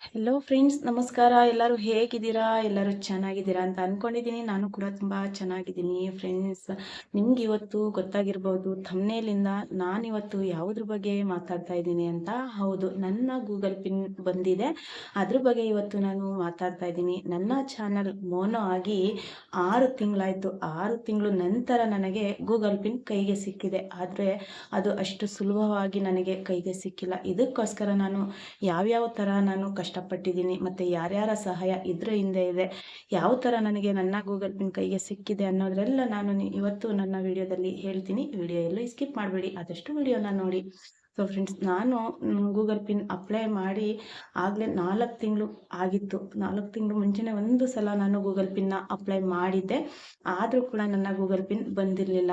Hello friends, ನಮಸ್ಕಾರ. ಎಲ್ಲರೂ ಹೇಗಿದ್ದೀರಾ? ಎಲ್ಲರೂ ಚೆನ್ನಾಗಿದ್ದೀರಾ ಅಂತ ಅನ್ಕೊಂಡಿದ್ದೀನಿ. ನಾನು ಕೂಡ ತುಂಬ ಚೆನ್ನಾಗಿದ್ದೀನಿ ಫ್ರೆಂಡ್ಸ್. ನಿಮ್ಗೆ ಇವತ್ತು ಗೊತ್ತಾಗಿರ್ಬೋದು ಥಂಬ್ನೇಲಿಂದ ನಾನಿವತ್ತು ಯಾವುದ್ರ ಬಗ್ಗೆ ಮಾತಾಡ್ತಾ ಇದ್ದೀನಿ ಅಂತ. ಹೌದು, ನನ್ನ ಗೂಗಲ್ ಪಿನ್ ಬಂದಿದೆ. ಅದ್ರ ಬಗ್ಗೆ ಇವತ್ತು ನಾನು ಮಾತಾಡ್ತಾ ಇದ್ದೀನಿ. ನನ್ನ ಚಾನಲ್ ಮೋನೋ ಆಗಿ 6 ತಿಂಗಳಾಯಿತು. 6 ತಿಂಗಳು ನಂತರ ನನಗೆ ಗೂಗಲ್ ಪಿನ್ ಕೈಗೆ ಸಿಕ್ಕಿದೆ. ಆದರೆ ಅದು ಅಷ್ಟು ಸುಲಭವಾಗಿ ನನಗೆ ಕೈಗೆ ಸಿಕ್ಕಿಲ್ಲ. ಇದಕ್ಕೋಸ್ಕರ ನಾನು ಯಾವ್ಯಾವ ಥರ ನಾನು ಕಷ್ಟಪಟ್ಟಿದ್ದೀನಿ ಮತ್ತು ಯಾರ್ಯಾರ ಸಹಾಯ ಇದ್ರ ಹಿಂದೆ ಇದೆ, ಯಾವ ಥರ ನನಗೆ ನನ್ನ ಗೂಗಲ್ ಪಿನ್ ಕೈಗೆ ಸಿಕ್ಕಿದೆ ಅನ್ನೋದ್ರೆಲ್ಲ ನಾನು ಇವತ್ತು ನನ್ನ ವಿಡಿಯೋದಲ್ಲಿ ಹೇಳ್ತೀನಿ. ವಿಡಿಯೋ ಎಲ್ಲೂ ಸ್ಕಿಪ್ ಮಾಡಬೇಡಿ, ಆದಷ್ಟು ವಿಡಿಯೋನ ನೋಡಿ. ಸೊ ಫ್ರೆಂಡ್ಸ್, ನಾನು ಗೂಗಲ್ ಪಿನ್ ಅಪ್ಲೈ ಮಾಡಿ ಆಗಲೇ 4 ತಿಂಗಳು ಆಗಿತ್ತು. 4 ತಿಂಗಳು ಮುಂಚೆನೇ ಒಂದು ಸಲ ನಾನು ಗೂಗಲ್ ಪಿನ್ನ ಅಪ್ಲೈ ಮಾಡಿದ್ದೆ. ಆದರೂ ಕೂಡ ನನ್ನ ಗೂಗಲ್ ಪಿನ್ ಬಂದಿರಲಿಲ್ಲ.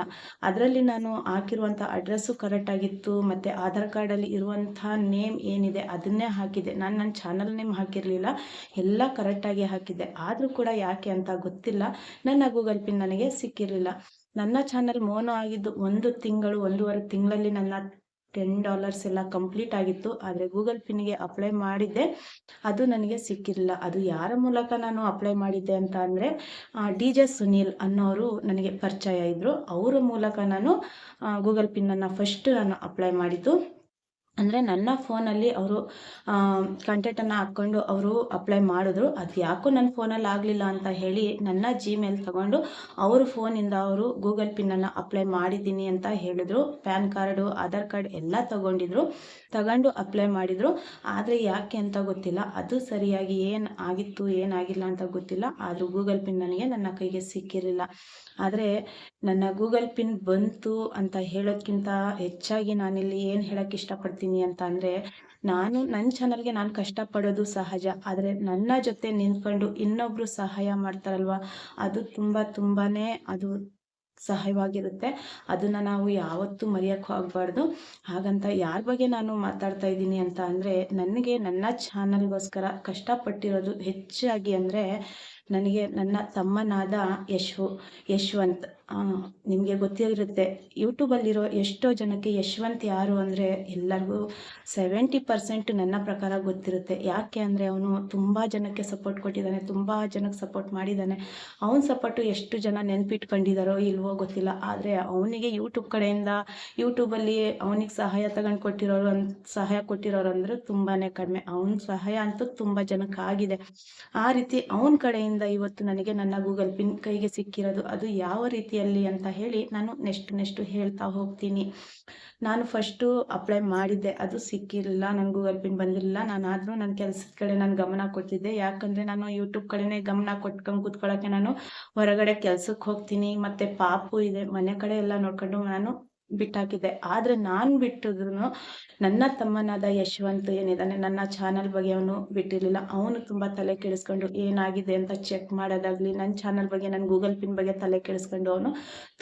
ಅದರಲ್ಲಿ ನಾನು ಹಾಕಿರುವಂಥ ಅಡ್ರೆಸ್ಸು ಕರೆಕ್ಟಾಗಿತ್ತು ಮತ್ತು ಆಧಾರ್ ಕಾರ್ಡಲ್ಲಿ ಇರುವಂಥ ನೇಮ್ ಏನಿದೆ ಅದನ್ನೇ ಹಾಕಿದ್ದೆ. ನಾನು ನನ್ನ ಚಾನಲ್ ನೇಮ್ ಹಾಕಿರಲಿಲ್ಲ, ಎಲ್ಲ ಕರೆಕ್ಟಾಗಿ ಹಾಕಿದ್ದೆ. ಆದರೂ ಕೂಡ ಯಾಕೆ ಅಂತ ಗೊತ್ತಿಲ್ಲ, ನನ್ನ ಗೂಗಲ್ ಪಿನ್ ನನಗೆ ಸಿಕ್ಕಿರಲಿಲ್ಲ. ನನ್ನ ಚಾನಲ್ ಮೋನೋ ಆಗಿದ್ದು 1 ತಿಂಗಳು, 1.5 ತಿಂಗಳಲ್ಲಿ ನನ್ನ $10 ಎಲ್ಲ ಕಂಪ್ಲೀಟ್ ಆಗಿತ್ತು. ಆದರೆ ಗೂಗಲ್ ಪಿನ್ಗೆ ಅಪ್ಲೈ ಮಾಡಿದ್ದೆ, ಅದು ನನಗೆ ಸಿಕ್ಕಿರಲಿಲ್ಲ. ಅದು ಯಾರ ಮೂಲಕ ನಾನು ಅಪ್ಲೈ ಮಾಡಿದ್ದೆ ಅಂತ ಅಂದರೆ DJ ಸುನೀಲ್ ಅನ್ನೋರು ನನಗೆ ಪರಿಚಯ ಇದ್ದರು. ಅವರ ಮೂಲಕ ನಾನು ಗೂಗಲ್ ಪಿನ್ನನ್ನು ಫಸ್ಟ್ ನಾನು ಅಪ್ಲೈ ಮಾಡಿದ್ದು. ಅಂದರೆ ನನ್ನ ಫೋನಲ್ಲಿ ಅವರು ಕಾಂಟ್ಯಾಕ್ಟನ್ನು ಹಾಕ್ಕೊಂಡು ಅವರು ಅಪ್ಲೈ ಮಾಡಿದ್ರು. ಅದು ಯಾಕೋ ನನ್ನ ಫೋನಲ್ಲಿ ಆಗಲಿಲ್ಲ ಅಂತ ಹೇಳಿ ನನ್ನ ಜಿಮೇಲ್ ತಗೊಂಡು ಅವ್ರ ಫೋನಿಂದ ಅವರು ಗೂಗಲ್ ಪಿನ್ನನ್ನು ಅಪ್ಲೈ ಮಾಡಿದ್ದೀನಿ ಅಂತ ಹೇಳಿದ್ರು. ಪ್ಯಾನ್ ಕಾರ್ಡು, ಆಧಾರ್ ಕಾರ್ಡ್ ಎಲ್ಲ ತಗೊಂಡು ಅಪ್ಲೈ ಮಾಡಿದರು. ಆದರೆ ಯಾಕೆ ಅಂತ ಗೊತ್ತಿಲ್ಲ, ಅದು ಸರಿಯಾಗಿ ಏನು ಆಗಿತ್ತು ಏನಾಗಿಲ್ಲ ಅಂತ ಗೊತ್ತಿಲ್ಲ. ಆದರೂ ಗೂಗಲ್ ಪಿನ್ ನನಗೆ ನನ್ನ ಕೈಗೆ ಸಿಕ್ಕಿರಲಿಲ್ಲ. ಆದರೆ ನನ್ನ ಗೂಗಲ್ ಪಿನ್ ಬಂತು ಅಂತ ಹೇಳೋದ್ಕಿಂತ ಹೆಚ್ಚಾಗಿ ನಾನಿಲ್ಲಿ ಏನು ಹೇಳೋಕ್ಕೆ ಇಷ್ಟಪಡ್ತೀನಿ ಅಂತ ಅಂದರೆ, ನಾನು ನನ್ನ ಚಾನಲ್ಗೆ ನಾನು ಕಷ್ಟಪಡೋದು ಸಹಜ. ಆದರೆ ನನ್ನ ಜೊತೆ ನಿಂತ್ಕೊಂಡು ಇನ್ನೊಬ್ಬರು ಸಹಾಯ ಮಾಡ್ತಾರಲ್ವ, ಅದು ತುಂಬಾ ಅದು ಸಹಾಯವಾಗಿರುತ್ತೆ. ಅದನ್ನು ನಾವು ಯಾವತ್ತೂ ಮರೆಯೋಕ್ಕೂ ಆಗಬಾರ್ದು. ಹಾಗಂತ ಯಾರ ಬಗ್ಗೆ ನಾನು ಮಾತಾಡ್ತಾ ಇದ್ದೀನಿ ಅಂತ ಅಂದರೆ, ನನಗೆ ನನ್ನ ಚಾನಲ್ಗೋಸ್ಕರ ಕಷ್ಟಪಟ್ಟಿರೋದು ಹೆಚ್ಚಾಗಿ ಅಂದರೆ ನನಗೆ ನನ್ನ ತಮ್ಮನಾದ ಯಶ್ವಂತ್. ನಿಮಗೆ ಗೊತ್ತಿರುತ್ತೆ, ಯೂಟ್ಯೂಬಲ್ಲಿರೋ ಎಷ್ಟೋ ಜನಕ್ಕೆ ಯಶ್ವಂತ್ ಯಾರು ಅಂದರೆ ಎಲ್ಲರಿಗೂ 70% ನನ್ನ ಪ್ರಕಾರ ಗೊತ್ತಿರುತ್ತೆ. ಯಾಕೆ ಅಂದರೆ ಅವನು ತುಂಬ ಜನಕ್ಕೆ ಸಪೋರ್ಟ್ ಕೊಟ್ಟಿದ್ದಾನೆ, ತುಂಬ ಜನಕ್ಕೆ ಸಪೋರ್ಟ್ ಮಾಡಿದ್ದಾನೆ. ಅವನ ಸಪೋರ್ಟು ಎಷ್ಟು ಜನ ನೆನಪಿಟ್ಕೊಂಡಿದ್ದಾರೋ ಇಲ್ವೋ ಗೊತ್ತಿಲ್ಲ. ಆದರೆ ಅವನಿಗೆ ಯೂಟ್ಯೂಬಲ್ಲಿ ಅವನಿಗೆ ಸಹಾಯ ಸಹಾಯ ಕೊಟ್ಟಿರೋರು ಅಂದರೆ ತುಂಬಾ ಕಡಿಮೆ. ಅವನ ಸಹಾಯ ಅಂತೂ ತುಂಬ ಜನಕ್ಕೆ ಆಗಿದೆ. ಆ ರೀತಿ ಅವನ ಕಡೆಯಿಂದ ಇವತ್ತು ನನಗೆ ನನ್ನ ಗೂಗಲ್ ಪಿನ್ ಕೈಗೆ ಸಿಕ್ಕಿರೋದು. ಅದು ಯಾವ ರೀತಿಯಲ್ಲಿ ಅಂತ ಹೇಳಿ ನಾನು ನೆಕ್ಸ್ಟ್ ಹೇಳ್ತಾ ಹೋಗ್ತೀನಿ. ನಾನು ಫಸ್ಟು ಅಪ್ಲೈ ಮಾಡಿದ್ದೆ, ಅದು ಸಿಕ್ಕಿರಲಿಲ್ಲ, ನನ್ನ ಗೂಗಲ್ ಪಿನ್ ಬಂದಿರಲಿಲ್ಲ. ಆದರೂ ನನ್ನ ಕೆಲಸದ ಕಡೆ ನಾನು ಗಮನ ಕೊಡ್ತಿದ್ದೆ. ಯಾಕಂದರೆ ನಾನು ಯೂಟ್ಯೂಬ್ ಕಡೆನೇ ಗಮನ ಕೊಟ್ಕೊಂಡು ಕೂತ್ಕೊಳ್ಳೋಕ್ಕೆ ನಾನು ಹೊರಗಡೆ ಕೆಲಸಕ್ಕೆ ಹೋಗ್ತೀನಿ, ಮತ್ತು ಪಾಪು ಇದೆ, ಮನೆ ಕಡೆ ಎಲ್ಲ ನೋಡ್ಕೊಂಡು ನಾನು ಬಿಟ್ಟಾಕಿದ್ದೆ. ಆದರೆ ನಾನು ಬಿಟ್ಟಿದ್ರು ನನ್ನ ತಮ್ಮನಾದ ಯಶ್ವಂತ್ ಏನಿದ್ದಾನೆ, ನನ್ನ ಚಾನಲ್ ಬಗ್ಗೆ ಅವನು ಬಿಟ್ಟಿರಲಿಲ್ಲ. ಅವನು ತುಂಬ ತಲೆ ಕೆಡಿಸ್ಕೊಂಡು ಏನಾಗಿದೆ ಅಂತ ಚೆಕ್ ಮಾಡೋದಾಗಲಿ, ನನ್ನ ಚಾನಲ್ ಬಗ್ಗೆ, ನನ್ನ ಗೂಗಲ್ ಪಿನ್ ಬಗ್ಗೆ ತಲೆ ಕೆಡಿಸ್ಕೊಂಡು ಅವನು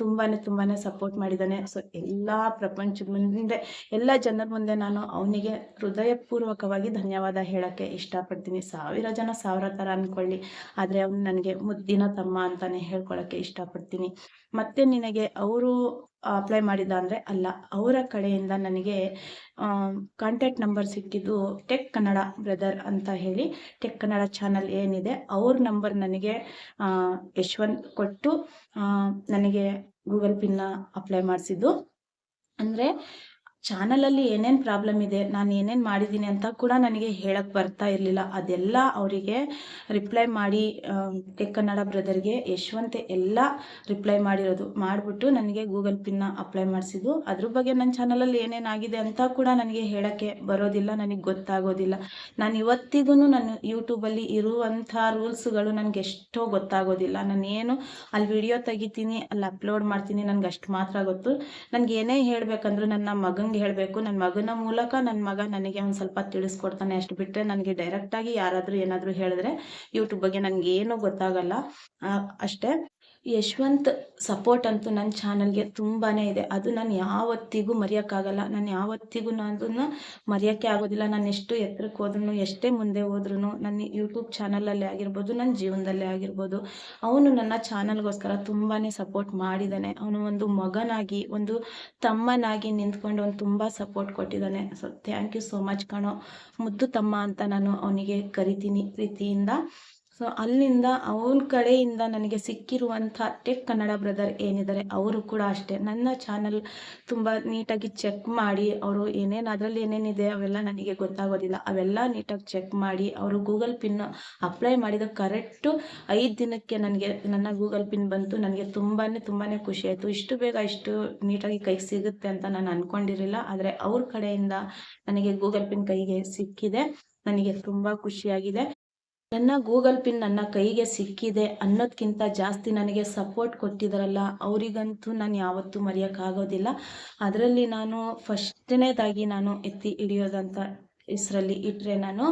ತುಂಬಾ ಸಪೋರ್ಟ್ ಮಾಡಿದ್ದಾನೆ. ಸೊ ಎಲ್ಲ ಪ್ರಪಂಚದ ಮುಂದೆ, ಎಲ್ಲ ಜನರ ಮುಂದೆ ನಾನು ಅವನಿಗೆ ಹೃದಯಪೂರ್ವಕವಾಗಿ ಧನ್ಯವಾದ ಹೇಳೋಕ್ಕೆ ಇಷ್ಟಪಡ್ತೀನಿ. 1000 ಜನ 1000 ಥರ ಅಂದ್ಕೊಳ್ಳಿ, ಆದರೆ ಅವನು ನನಗೆ ಮುದ್ದಿನ ತಮ್ಮ ಅಂತಲೇ ಹೇಳ್ಕೊಳ್ಳೋಕ್ಕೆ ಇಷ್ಟಪಡ್ತೀನಿ. ಮತ್ತು ನಿನಗೆ ಅವರು ಅಪ್ಲೈ ಮಾಡಿದ ಅಂದರೆ ಅಲ್ಲ, ಅವರ ಕಡೆಯಿಂದ ನನಗೆ ಕಾಂಟ್ಯಾಕ್ಟ್ ನಂಬರ್ ಸಿಕ್ಕಿದ್ದು ಟೆಕ್ ಕನ್ನಡ ಬ್ರದರ್ ಅಂತ ಹೇಳಿ, ಟೆಕ್ ಕನ್ನಡ ಚಾನಲ್ ಏನಿದೆ ಅವ್ರ ನಂಬರ್ ನನಗೆ ಯಶ್ವಂತ್ ಕೊಟ್ಟು ನನಗೆ ಗೂಗಲ್ ಪಿನ್ನ ಅಪ್ಲೈ ಮಾಡಿಸಿದ್ದು. ಅಂದರೆ ಚಾನಲಲ್ಲಿ ಏನೇನು ಪ್ರಾಬ್ಲಮ್ ಇದೆ, ನಾನು ಏನೇನು ಮಾಡಿದ್ದೀನಿ ಅಂತ ಕೂಡ ನನಗೆ ಹೇಳಕ್ಕೆ ಬರ್ತಾ ಇರಲಿಲ್ಲ. ಅದೆಲ್ಲ ಅವರಿಗೆ ರಿಪ್ಲೈ ಮಾಡಿ, ಟೆಕ್ ಕನ್ನಡ ಬ್ರದರ್ಗೆ ಯಶ್ವಂತ್ ಎಲ್ಲ ರಿಪ್ಲೈ ಮಾಡಿಬಿಟ್ಟು ನನಗೆ ಗೂಗಲ್ ಪಿನ್ನ ಅಪ್ಲೈ ಮಾಡಿಸಿದ್ದು. ಅದ್ರ ಬಗ್ಗೆ ನನ್ನ ಚಾನಲಲ್ಲಿ ಏನೇನಾಗಿದೆ ಅಂತ ಕೂಡ ನನಗೆ ಹೇಳೋಕ್ಕೆ ಬರೋದಿಲ್ಲ, ನನಗೆ ಗೊತ್ತಾಗೋದಿಲ್ಲ. ನಾನು ಇವತ್ತಿಗೂ ನಾನು ಯೂಟ್ಯೂಬಲ್ಲಿ ಇರುವಂಥ ರೂಲ್ಸ್ಗಳು ನನಗೆ ಎಷ್ಟೋ ಗೊತ್ತಾಗೋದಿಲ್ಲ. ನಾನೇನು ಅಲ್ಲಿ ವಿಡಿಯೋ ತೆಗಿತೀನಿ, ಅಲ್ಲಿ ಅಪ್ಲೋಡ್ ಮಾಡ್ತೀನಿ, ನನಗೆ ಅಷ್ಟು ಮಾತ್ರ ಗೊತ್ತು. ನನಗೆ ಏನೇ ಹೇಳಬೇಕಂದ್ರೂ ನನ್ನ ಮಗನಿಗೆ ಹೇಳಬೇಕು. ನನ್ನ ಮಗನ ಮೂಲಕ ನನ್ನ ಮಗ ನನಗೆ ಒಂದು ಸ್ವಲ್ಪ ತಿಳಿಸ್ಕೊಡ್ತಾನೆ. ಅಷ್ಟು ಬಿಟ್ಟರೆ ನನಗೆ ಡೈರೆಕ್ಟಾಗಿ ಯಾರಾದರೂ ಏನಾದರೂ ಹೇಳಿದ್ರೆ ಯೂಟ್ಯೂಬ್ ಬಗ್ಗೆ ನನಗೇನು ಗೊತ್ತಾಗಲ್ಲ. ಅಷ್ಟೇ. ಯಶವಂತ್ ಸಪೋರ್ಟ್ ಅಂತೂ ನನ್ನ ಚಾನಲ್ಗೆ ತುಂಬಾ ಇದೆ. ಅದು ನಾನು ಯಾವತ್ತಿಗೂ ಮರೆಯೋಕ್ಕಾಗಲ್ಲ. ನಾನು ಯಾವತ್ತಿಗೂ ನಾನು ಅದನ್ನು ಮರೆಯೋಕ್ಕೆ ಆಗೋದಿಲ್ಲ. ನಾನು ಎಷ್ಟು ಎತ್ತರಕ್ಕೆ ಹೋದ್ರೂ, ಎಷ್ಟೇ ಮುಂದೆ ಹೋದ್ರೂ, ನನ್ನ ಯೂಟ್ಯೂಬ್ ಚಾನಲಲ್ಲೇ ಆಗಿರ್ಬೋದು, ನನ್ನ ಜೀವನದಲ್ಲೇ ಆಗಿರ್ಬೋದು, ಅವನು ನನ್ನ ಚಾನಲ್ಗೋಸ್ಕರ ತುಂಬಾ ಸಪೋರ್ಟ್ ಮಾಡಿದ್ದಾನೆ. ಅವನು ಒಂದು ಮಗನಾಗಿ, ಒಂದು ತಮ್ಮನಾಗಿ ನಿಂತ್ಕೊಂಡು ಅವನು ತುಂಬ ಸಪೋರ್ಟ್ ಕೊಟ್ಟಿದ್ದಾನೆ. So thank you so much ಕಣೋ ಮುದ್ದು ತಮ್ಮ ಅಂತ ನಾನು ಅವನಿಗೆ ಕರಿತೀನಿ ಪ್ರೀತಿಯಿಂದ. ಸೊ ಅಲ್ಲಿಂದ ಅವನ ಕಡೆಯಿಂದ ನನಗೆ ಸಿಕ್ಕಿರುವಂಥ ಟೆಕ್ ಕನ್ನಡ ಬ್ರದರ್ ಏನಿದ್ದಾರೆ ಅವರು ಕೂಡ ಅಷ್ಟೇ ನನ್ನ ಚಾನಲ್ ತುಂಬ ನೀಟಾಗಿ ಚೆಕ್ ಮಾಡಿ, ಅವರು ಅದರಲ್ಲಿ ಏನೇನಿದೆ ಅವೆಲ್ಲ ನನಗೆ ಗೊತ್ತಾಗೋದಿಲ್ಲ, ಅವೆಲ್ಲ ನೀಟಾಗಿ ಚೆಕ್ ಮಾಡಿ ಅವರು ಗೂಗಲ್ ಪಿನ್ ಅಪ್ಲೈ ಮಾಡಿದ ಕರೆಕ್ಟು 5 ದಿನಕ್ಕೆ ನನಗೆ ನನ್ನ ಗೂಗಲ್ ಪಿನ್ ಬಂತು. ನನಗೆ ತುಂಬಾ ಖುಷಿ ಆಯಿತು. ಇಷ್ಟು ಬೇಗ ಇಷ್ಟು ನೀಟಾಗಿ ಕೈಗೆ ಸಿಗುತ್ತೆ ಅಂತ ನಾನು ಅಂದ್ಕೊಂಡಿರಲಿಲ್ಲ. ಆದರೆ ಅವ್ರ ಕಡೆಯಿಂದ ನನಗೆ ಗೂಗಲ್ ಪಿನ್ ಕೈಗೆ ಸಿಕ್ಕಿದೆ. ನನಗೆ ತುಂಬ ಖುಷಿಯಾಗಿದೆ. ನನ್ನ ಗೂಗಲ್ ಪಿನ್ ನನ್ನ ಕೈಗೆ ಸಿಕ್ಕಿದೆ ಅನ್ನೋದಕ್ಕಿಂತ ಜಾಸ್ತಿ ನನಗೆ ಸಪೋರ್ಟ್ ಕೊಟ್ಟಿದ್ದಾರಲ್ಲ, ಅವರಿಗಂತೂ ನಾನು ಯಾವತ್ತೂ ಮರೆಯೋಕ್ಕಾಗೋದಿಲ್ಲ. ಅದರಲ್ಲಿ ನಾನು ಫಸ್ಟ್ನೇದಾಗಿ ನಾನು ಎತ್ತಿ ಹಿಡಿಯೋದಂತ ಹೆಸರಲ್ಲಿ ಇಟ್ಟರೆ ನಾನು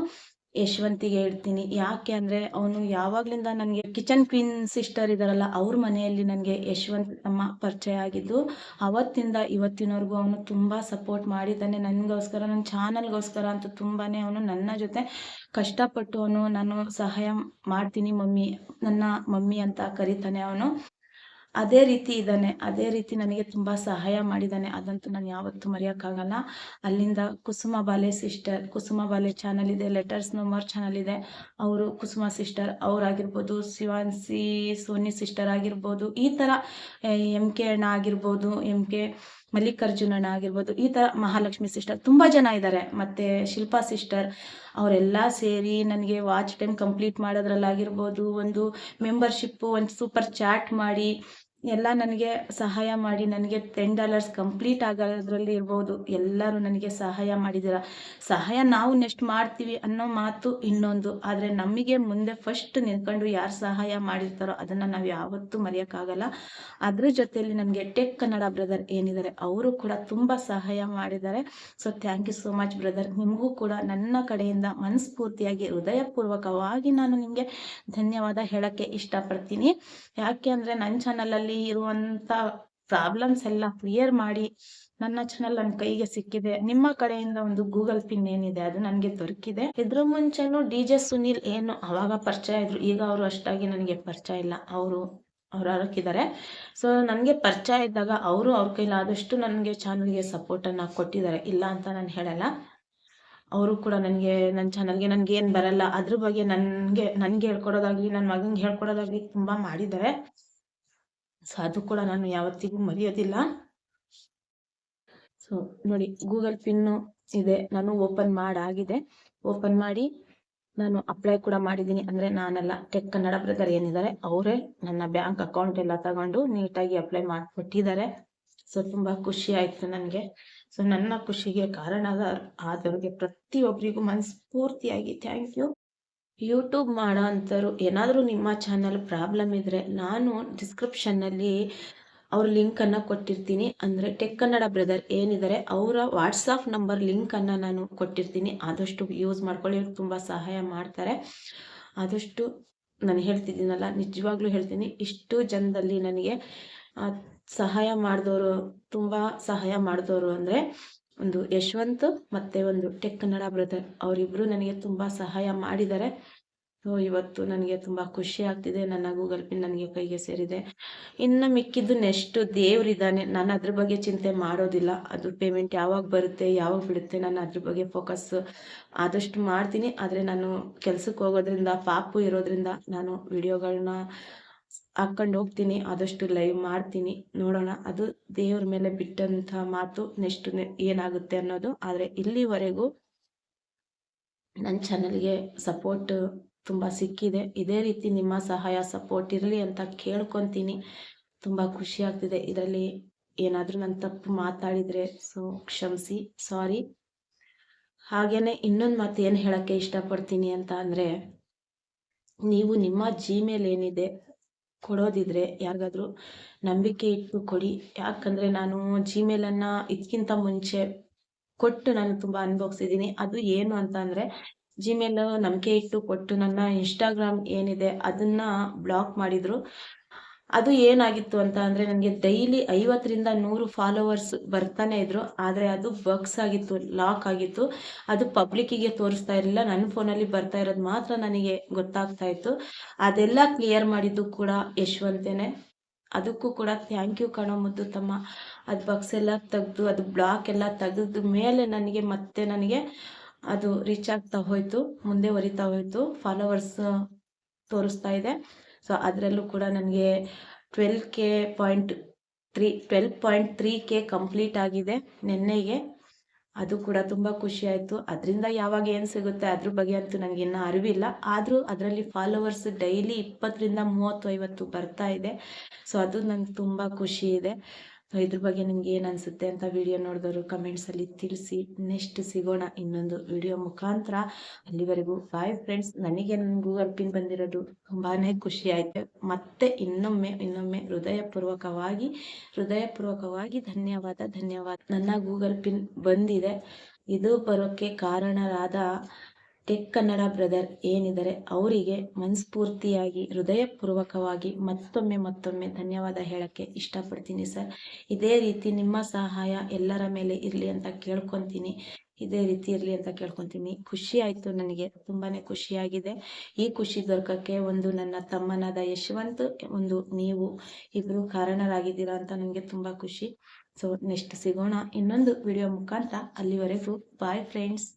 ಯಶವಂತಿಗೆ ಹೇಳ್ತೀನಿ. ಯಾಕೆ ಅಂದರೆ ಅವನು ಯಾವಾಗಲಿಂದ ನನಗೆ ಕಿಚನ್ ಕ್ವೀನ್ ಸಿಸ್ಟರ್ ಇದ್ದಾರಲ್ಲ, ಅವ್ರ ಮನೆಯಲ್ಲಿ ನನಗೆ ಯಶವಂತ್ ಅಮ್ಮ ಪರಿಚಯ ಆಗಿದ್ದು. ಅವತ್ತಿಂದ ಇವತ್ತಿನವರೆಗೂ ಅವನು ತುಂಬ ಸಪೋರ್ಟ್ ಮಾಡಿದ್ದಾನೆ ನನಗೋಸ್ಕರ, ನನ್ನ ಚಾನಲ್ಗೋಸ್ಕರ ಅಂತೂ ತುಂಬಾ ಅವನು ನನ್ನ ಜೊತೆ ಕಷ್ಟಪಟ್ಟು ಅವನು ನಾನು ಸಹಾಯ ಮಾಡ್ತೀನಿ ಮಮ್ಮಿ, ನನ್ನ ಮಮ್ಮಿ ಅಂತ ಕರೀತಾನೆ ಅವನು. ಅದೇ ರೀತಿ ಇದ್ದಾನೆ, ಅದೇ ರೀತಿ ನನಗೆ ತುಂಬ ಸಹಾಯ ಮಾಡಿದ್ದಾನೆ. ಅದಂತೂ ನಾನು ಯಾವತ್ತೂ ಮರೆಯೋಕ್ಕಾಗಲ್ಲ. ಅಲ್ಲಿಂದ ಕುಸುಮ ಬಾಲೆ ಸಿಸ್ಟರ್, ಕುಸುಮ ಬಾಲೆ ಚಾನಲ್ ಇದೆ, ಲೆಟರ್ಸ್ ನೋ ಮೋರ್ ಚಾನಲ್ ಇದೆ. ಅವರು ಕುಸುಮ ಸಿಸ್ಟರ್ ಅವರಾಗಿರ್ಬೋದು, ಶಿವಾನ್ಸಿ ಸೋನಿ ಸಿಸ್ಟರ್ ಆಗಿರ್ಬೋದು, ಈ ಥರ MK ಅಣ್ಣ ಆಗಿರ್ಬೋದು, MK ಮಲ್ಲಿಕಾರ್ಜುನಣ್ಣ ಆಗಿರ್ಬೋದು, ಈ ಥರ ಮಹಾಲಕ್ಷ್ಮಿ ಸಿಸ್ಟರ್ ತುಂಬ ಜನ ಇದ್ದಾರೆ. ಮತ್ತು ಶಿಲ್ಪಾ ಸಿಸ್ಟರ್ ಅವರೆಲ್ಲ ಸೇರಿ ನನಗೆ ವಾಚ್ ಟೈಮ್ ಕಂಪ್ಲೀಟ್ ಮಾಡೋದ್ರಲ್ಲಾಗಿರ್ಬೋದು, ಒಂದು ಮೆಂಬರ್ಶಿಪ್ಪು, ಒಂದು ಸೂಪರ್ ಚಾಟ್ ಮಾಡಿ ಎಲ್ಲ ನನಗೆ ಸಹಾಯ ಮಾಡಿ, ನನಗೆ $10 ಕಂಪ್ಲೀಟ್ ಆಗೋದ್ರಲ್ಲಿ ಇರ್ಬೋದು, ಎಲ್ಲರೂ ನನಗೆ ಸಹಾಯ ಮಾಡಿದ್ದೀರ. ಸಹಾಯ ನಾವು ನೆಕ್ಸ್ಟ್ ಮಾಡ್ತೀವಿ ಅನ್ನೋ ಮಾತು ಇನ್ನೊಂದು, ಆದರೆ ನಮಗೆ ಮುಂದೆ ಫಸ್ಟ್ ನಿಂತ್ಕೊಂಡು ಯಾರು ಸಹಾಯ ಮಾಡಿರ್ತಾರೋ ಅದನ್ನು ನಾವು ಯಾವತ್ತೂ ಮರೆಯೋಕ್ಕಾಗಲ್ಲ. ಅದ್ರ ಜೊತೆಯಲ್ಲಿ ನನಗೆ ಟೆಕ್ ಕನ್ನಡ ಬ್ರದರ್ ಏನಿದ್ದಾರೆ ಅವರು ಕೂಡ ತುಂಬ ಸಹಾಯ ಮಾಡಿದ್ದಾರೆ. So thank you so much brother. ನಿಮಗೂ ಕೂಡ ನನ್ನ ಕಡೆಯಿಂದ ಮನಸ್ಫೂರ್ತಿಯಾಗಿ ಹೃದಯಪೂರ್ವಕವಾಗಿ ನಾನು ನಿಮಗೆ ಧನ್ಯವಾದ ಹೇಳೋಕ್ಕೆ ಇಷ್ಟಪಡ್ತೀನಿ. ಯಾಕೆ ಅಂದರೆ ನನ್ನ ಚಾನಲಲ್ಲಿ ಇರುವಂಥ ಪ್ರಾಬ್ಲಮ್ಸ್ ಎಲ್ಲ ಕ್ಲಿಯರ್ ಮಾಡಿ ನನ್ನ ಚಾನಲ್ ನನ್ನ ಕೈಗೆ ಸಿಕ್ಕಿದೆ. ನಿಮ್ಮ ಕಡೆಯಿಂದ ಒಂದು ಗೂಗಲ್ ಪಿನ್ ಏನಿದೆ ಅದು ನನಗೆ ದೊರಕಿದೆ. ಇದ್ರ ಮುಂಚೆನೂ DJ ಸುನೀಲ್ ಏನು ಅವಾಗ ಪರಿಚಯ ಇದ್ರು, ಈಗ ಅವರು ಅಷ್ಟಾಗಿ ನನಗೆ ಪರಿಚಯ ಇಲ್ಲ. ಅವರು ಹಾಕಿದ್ದಾರೆ. ಸೊ ನನಗೆ ಪರಿಚಯ ಇದ್ದಾಗ ಅವರು ಅವ್ರ ಕೈಲಾದಷ್ಟು ನನಗೆ ಚಾನಲ್ಗೆ ಸಪೋರ್ಟನ್ನು ಕೊಟ್ಟಿದ್ದಾರೆ, ಇಲ್ಲ ಅಂತ ನಾನು ಹೇಳಲ್ಲ. ಅವರು ಕೂಡ ನನಗೆ ನನ್ನ ಚಾನಲ್ಗೆ ನನಗೇನು ಬರಲ್ಲ ಅದ್ರ ಬಗ್ಗೆ ನನಗೆ ಹೇಳ್ಕೊಡೋದಾಗಲಿ, ನನ್ನ ಮಗನಿಗೆ ಹೇಳ್ಕೊಡೋದಾಗಲಿ ತುಂಬ ಮಾಡಿದ್ದಾರೆ. ಸೊ ಅದು ಕೂಡ ನಾನು ಯಾವತ್ತಿಗೂ ಮರೆಯೋದಿಲ್ಲ. ಸೊ ನೋಡಿ, ಗೂಗಲ್ ಪಿನ್ನು ಇದೆ, ನಾನು ಓಪನ್ ಮಾಡಿ ನಾನು ಅಪ್ಲೈ ಕೂಡ ಮಾಡಿದ್ದೀನಿ. ಅಂದರೆ ನಾನೆಲ್ಲ ಟೆಕ್ ಕನ್ನಡ ಬ್ರದರ್ ಏನಿದ್ದಾರೆ ಅವರೇ ನನ್ನ ಬ್ಯಾಂಕ್ ಅಕೌಂಟ್ ಎಲ್ಲ ತಗೊಂಡು ನೀಟಾಗಿ ಅಪ್ಲೈ ಮಾಡಿಕೊಟ್ಟಿದ್ದಾರೆ. ಸೊ ತುಂಬ ಖುಷಿ ಆಯಿತು ನನಗೆ. ಸೊ ನನ್ನ ಖುಷಿಗೆ ಕಾರಣ ಆದವ್ರಿಗೆ ಪ್ರತಿಯೊಬ್ಬರಿಗೂ ಮನಸ್ಫೂರ್ತಿಯಾಗಿ ಥ್ಯಾಂಕ್ ಯು. ಯೂಟ್ಯೂಬ್ ಮಾಡೋ ಅಂಥವ್ರು ಏನಾದರೂ ನಿಮ್ಮ ಚಾನಲ್ ಪ್ರಾಬ್ಲಮ್ ಇದ್ದರೆ ನಾನು ಡಿಸ್ಕ್ರಿಪ್ಷನ್ನಲ್ಲಿ ಅವ್ರ ಲಿಂಕನ್ನು ಕೊಟ್ಟಿರ್ತೀನಿ. ಅಂದರೆ ಟೆಕ್ ಕನ್ನಡ ಬ್ರದರ್ ಏನಿದ್ದಾರೆ ಅವರ ವಾಟ್ಸಪ್ ನಂಬರ್ ಲಿಂಕನ್ನು ನಾನು ಕೊಟ್ಟಿರ್ತೀನಿ. ಆದಷ್ಟು ಯೂಸ್ ಮಾಡ್ಕೊಳ್ಳಿ, ಅವ್ರು ತುಂಬ ಸಹಾಯ ಮಾಡ್ತಾರೆ. ಆದಷ್ಟು ನಾನು ಹೇಳ್ತಿದ್ದೀನಲ್ಲ, ನಿಜವಾಗ್ಲೂ ಹೇಳ್ತೀನಿ, ಇಷ್ಟು ಜನದಲ್ಲಿ ನನಗೆ ಸಹಾಯ ಮಾಡಿದವರು, ತುಂಬ ಸಹಾಯ ಮಾಡಿದವರು ಅಂದರೆ ಒಂದು ಯಶವಂತ್ ಮತ್ತು ಒಂದು ಟೆಕ್ ಕನ್ನಡ ಬ್ರದರ್, ಅವರಿಬ್ಬರು ನನಗೆ ತುಂಬ ಸಹಾಯ ಮಾಡಿದ್ದಾರೆ. ಸೊ ಇವತ್ತು ನನಗೆ ತುಂಬ ಖುಷಿ ಆಗ್ತಿದೆ, ನನ್ನ ಗೂಗಲ್ ಪಿನ್ ನನಗೆ ಕೈಗೆ ಸೇರಿದೆ. ಇನ್ನು ಮಿಕ್ಕಿದ್ದು ನೆಕ್ಸ್ಟು ದೇವರಿದ್ದಾನೆ, ನಾನು ಅದ್ರ ಬಗ್ಗೆ ಚಿಂತೆ ಮಾಡೋದಿಲ್ಲ. ಅದು ಪೇಮೆಂಟ್ ಯಾವಾಗ ಬರುತ್ತೆ ಯಾವಾಗ ಬಿಡುತ್ತೆ ನಾನು ಅದ್ರ ಬಗ್ಗೆ ಫೋಕಸ್ ಆದಷ್ಟು ಮಾಡ್ತೀನಿ. ಆದರೆ ನಾನು ಕೆಲಸಕ್ಕೆ ಹೋಗೋದ್ರಿಂದ, ಪಾಪು ಇರೋದ್ರಿಂದ ನಾನು ವಿಡಿಯೋಗಳನ್ನ ಹಾಕ್ಕೊಂಡು ಹೋಗ್ತೀನಿ, ಆದಷ್ಟು ಲೈವ್ ಮಾಡ್ತೀನಿ. ನೋಡೋಣ, ಅದು ದೇವ್ರ ಮೇಲೆ ಬಿಟ್ಟಂಥ ಮಾತು, ನೆಕ್ಸ್ಟ್ ಏನಾಗುತ್ತೆ ಅನ್ನೋದು. ಆದರೆ ಇಲ್ಲಿವರೆಗೂ ನನ್ನ ಚಾನಲ್ಗೆ ಸಪೋರ್ಟ್ ತುಂಬ ಸಿಕ್ಕಿದೆ. ಇದೇ ರೀತಿ ನಿಮ್ಮ ಸಹಾಯ ಸಪೋರ್ಟ್ ಇರಲಿ ಅಂತ ಕೇಳ್ಕೊತೀನಿ. ತುಂಬ ಖುಷಿ ಆಗ್ತಿದೆ. ಇದರಲ್ಲಿ ಏನಾದರೂ ನಾನು ತಪ್ಪು ಮಾತಾಡಿದರೆ ಸೊ ಕ್ಷಮಿಸಿ, ಸಾರಿ. ಹಾಗೆಯೇ ಇನ್ನೊಂದು ಮಾತು ಏನು ಹೇಳೋಕ್ಕೆ ಇಷ್ಟಪಡ್ತೀನಿ ಅಂತ ಅಂದರೆ, ನೀವು ನಿಮ್ಮ ಜಿಮೇಲ್ ಏನಿದೆ ಕೊಡೋದಿದ್ರೆ ಯಾರಿಗಾದ್ರೂ ನಂಬಿಕೆ ಇಟ್ಟು ಕೊಡಿ. ಯಾಕಂದರೆ ನಾನು ಜಿಮೇಲನ್ನು ಇದಕ್ಕಿಂತ ಮುಂಚೆ ಕೊಟ್ಟು ನಾನು ತುಂಬ ಅನುಭವಿಸಿದ್ದೀನಿ. ಅದು ಏನು ಅಂತ ಅಂದರೆ, ಜಿಮೇಲ್ ನಂಬಿಕೆ ಇಟ್ಟು ಕೊಟ್ಟು ನನ್ನ ಇನ್ಸ್ಟಾಗ್ರಾಮ್ ಏನಿದೆ ಅದನ್ನು ಬ್ಲಾಕ್ ಮಾಡಿದರು. ಅದು ಏನಾಗಿತ್ತು ಅಂತ ಅಂದರೆ ನನಗೆ ಡೈಲಿ 50ರಿಂದ 100 ಫಾಲೋವರ್ಸ್ ಬರ್ತಾನೆ ಇದ್ರು. ಆದರೆ ಅದು ಬಗ್ಸ್ ಆಗಿತ್ತು, ಲಾಕ್ ಆಗಿತ್ತು. ಅದು ಪಬ್ಲಿಕ್ಕಿಗೆ ತೋರಿಸ್ತಾ ಇರಲಿಲ್ಲ. ನನ್ನ ಫೋನಲ್ಲಿ ಬರ್ತಾ ಇರೋದು ಮಾತ್ರ ನನಗೆ ಗೊತ್ತಾಗ್ತಾ ಇತ್ತು. ಅದೆಲ್ಲ ಕ್ಲಿಯರ್ ಮಾಡಿದ್ದು ಕೂಡ ಯಶವಂತೇನೆ. ಅದಕ್ಕೂ ಕೂಡ ಥ್ಯಾಂಕ್ ಯು ಕಣೋ ಮುದ್ದು ತಮ್ಮ. ಅದು ಬಗ್ಸ್ ಎಲ್ಲ ತೆಗೆದು ಅದು ಬ್ಲಾಕ್ ಎಲ್ಲ ತೆಗೆದ ಮೇಲೆ ನನಗೆ ಅದು ರೀಚ್ ಆಗ್ತಾ ಹೋಯಿತು, ಮುಂದೆ ಹೊರಿತಾ ಹೋಯಿತು. ಫಾಲೋವರ್ಸ್ ತೋರಿಸ್ತಾ ಇದೆ. ಸೊ ಅದರಲ್ಲೂ ಕೂಡ ನನಗೆ 12.3K ಕಂಪ್ಲೀಟ್ ಆಗಿದೆ ನಿನ್ನೆಗೆ. ಅದು ಕೂಡ ತುಂಬ ಖುಷಿ ಆಯಿತು. ಅದರಿಂದ ಯಾವಾಗ ಏನು ಸಿಗುತ್ತೆ ಅದ್ರ ಬಗ್ಗೆ ಅಂತೂ ನನಗೆ ಇನ್ನೂ ಅರಿವಿಲ್ಲ. ಆದರೂ ಅದರಲ್ಲಿ ಫಾಲೋವರ್ಸ್ ಡೈಲಿ 20ರಿಂದ 30, 50 ಬರ್ತಾ ಇದೆ. ಸೊ ಅದು ನಂಗೆ ತುಂಬ ಖುಷಿ ಇದೆ. ಸೊ ಇದ್ರ ಬಗ್ಗೆ ನಿಮ್ಗೆ ಏನು ಅನಿಸುತ್ತೆ ಅಂತ ವಿಡಿಯೋ ನೋಡಿದವರು ಕಮೆಂಟ್ಸಲ್ಲಿ ತಿಳಿಸಿ. ನೆಕ್ಸ್ಟ್ ಸಿಗೋಣ ಇನ್ನೊಂದು ವಿಡಿಯೋ ಮುಖಾಂತರ. ಅಲ್ಲಿವರೆಗೂ ಬಾಯ್ ಫ್ರೆಂಡ್ಸ್. ನನಗೆ ನನ್ನ ಗೂಗಲ್ ಪಿನ್ ಬಂದಿರೋದು ತುಂಬಾ ಖುಷಿ ಆಯಿತು. ಮತ್ತೆ ಇನ್ನೊಮ್ಮೆ ಹೃದಯಪೂರ್ವಕವಾಗಿ ಧನ್ಯವಾದ. ನನ್ನ ಗೂಗಲ್ ಪಿನ್ ಬಂದಿದೆ. ಇದು ಬರೋಕ್ಕೆ ಕಾರಣರಾದ ಟೆಕ್ ಕನ್ನಡ ಬ್ರದರ್ ಏನಿದ್ದಾರೆ ಅವರಿಗೆ ಮನಸ್ಫೂರ್ತಿಯಾಗಿ ಹೃದಯಪೂರ್ವಕವಾಗಿ ಮತ್ತೊಮ್ಮೆ ಧನ್ಯವಾದ ಹೇಳಕ್ಕೆ ಇಷ್ಟಪಡ್ತೀನಿ ಸರ್. ಇದೇ ರೀತಿ ನಿಮ್ಮ ಸಹಾಯ ಎಲ್ಲರ ಮೇಲೆ ಇರಲಿ ಅಂತ ಕೇಳ್ಕೊತೀನಿ. ಖುಷಿ ಆಯಿತು, ನನಗೆ ತುಂಬಾ ಖುಷಿಯಾಗಿದೆ. ಈ ಖುಷಿ ದೊರಕಕ್ಕೆ ಒಂದು ನನ್ನ ತಮ್ಮನಾದ ಯಶವಂತ್, ಒಂದು ನೀವು ಇಬ್ಬರು ಕಾರಣರಾಗಿದ್ದೀರಾ ಅಂತ ನನಗೆ ತುಂಬ ಖುಷಿ. ಸೊ ನೆಕ್ಸ್ಟ್ ಸಿಗೋಣ ಇನ್ನೊಂದು ವಿಡಿಯೋ ಮುಖಾಂತರ. ಅಲ್ಲಿವರೆಗೂ ಬಾಯ್ ಫ್ರೆಂಡ್ಸ್.